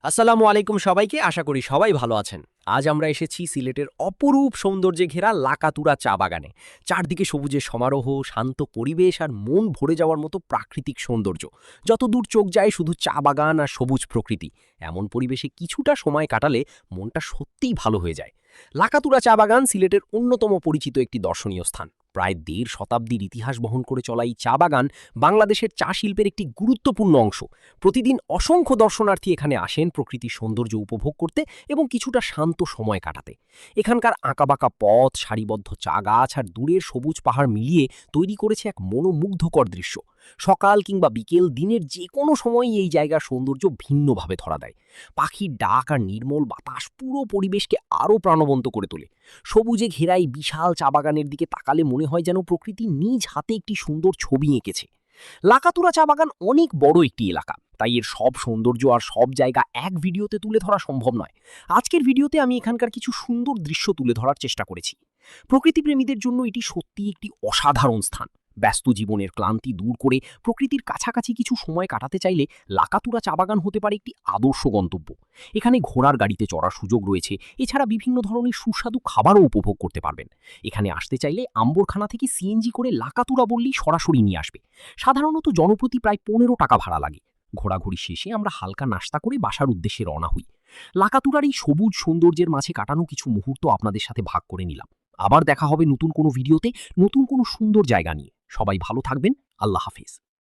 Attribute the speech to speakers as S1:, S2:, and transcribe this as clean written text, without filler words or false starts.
S1: আসসালামু আলাইকুম সবাইকে, আশা করি সবাই ভালো আছেন। আজ আমরা এসেছি সিলেটের অপরূপ সৌন্দর্যে ঘেরা লাকাতুরা চা বাগানে। চারদিকে সবুজের সমারোহ, শান্ত পরিবেশ আর মন ভরে যাওয়ার মতো প্রাকৃতিক সৌন্দর্য। যতদূর চোখ যায় শুধু চা বাগান আর সবুজ প্রকৃতি। এমন পরিবেশে কিছুটা সময় কাটালে মনটা সত্যিই ভালো হয়ে যায়। লাকাতুরা চা বাগান সিলেটের অন্যতম পরিচিত একটি দর্শনীয় স্থান। প্রায় ১.৫ শতাব্দীর ইতিহাস বহন করে চলা এই চা বাগান বাংলাদেশের চা শিল্পের একটি গুরুত্বপূর্ণ অংশ। প্রতিদিন অসংখ্য দর্শনার্থী এখানে আসেন প্রকৃতির সৌন্দর্য উপভোগ করতে এবং কিছুটা শান্ত সময় কাটাতে। এখানকার আঁকাবাঁকা পথ, সারিবদ্ধ চা গাছ আর দূরের সবুজ পাহাড় মিলিয়ে তৈরি করেছে এক মনোমুগ্ধকর দৃশ্য। সকাল কিংবা বিকেল, দিনের যে কোনো সময়ই এই জায়গার সৌন্দর্য ভিন্নভাবে ধরা দেয়। পাখির ডাক আর নির্মল বাতাস পুরো পরিবেশকে আরও প্রাণবন্ত করে তোলে। সবুজে ঘেরা এই বিশাল চা বাগানের দিকে তাকালে মনে হয় যেন প্রকৃতি নিজ হাতে একটি সুন্দর ছবি এঁকেছে। লাকাতুরা চা বাগান অনেক বড় একটি এলাকা, তাই এর সব সৌন্দর্য আর সব জায়গা এক ভিডিওতে তুলে ধরা সম্ভব নয়। আজকের ভিডিওতে আমি এখানকার কিছু সুন্দর দৃশ্য তুলে ধরার চেষ্টা করেছি। প্রকৃতিপ্রেমীদের জন্য এটি সত্যিই একটি অসাধারণ স্থান। ব্যস্ত জীবনের ক্লান্তি দূর করে প্রকৃতির কাছাকাছি কিছু সময় কাটাতে চাইলে লাকাতুরা চা বাগান হতে পারে একটি আদর্শ গন্তব্য। এখানে ঘোড়ার গাড়িতে চড়ার সুযোগ রয়েছে, এছাড়া বিভিন্ন ধরনের সুস্বাদু খাবারও উপভোগ করতে পারবেন। এখানে আসতে চাইলে আম্বরখানা থেকে সিএনজি করে লাকাতুরা বললেই সরাসরি নিয়ে আসবে। সাধারণত জনপ্রতি প্রায় ১৫ টাকা ভাড়া লাগে। ঘোরাঘুরি শেষে আমরা হালকা নাস্তা করে বাসার উদ্দেশ্যে রওনা হই। লাকাতুরার এই সবুজ সৌন্দর্যের মাঝে কাটানো কিছু মুহূর্ত আপনাদের সাথে ভাগ করে নিলাম। আবার দেখা হবে নতুন কোনো ভিডিওতে, নতুন কোনো সুন্দর জায়গা নিয়ে। সবাই ভালো থাকবেন। আল্লাহ হাফেজ।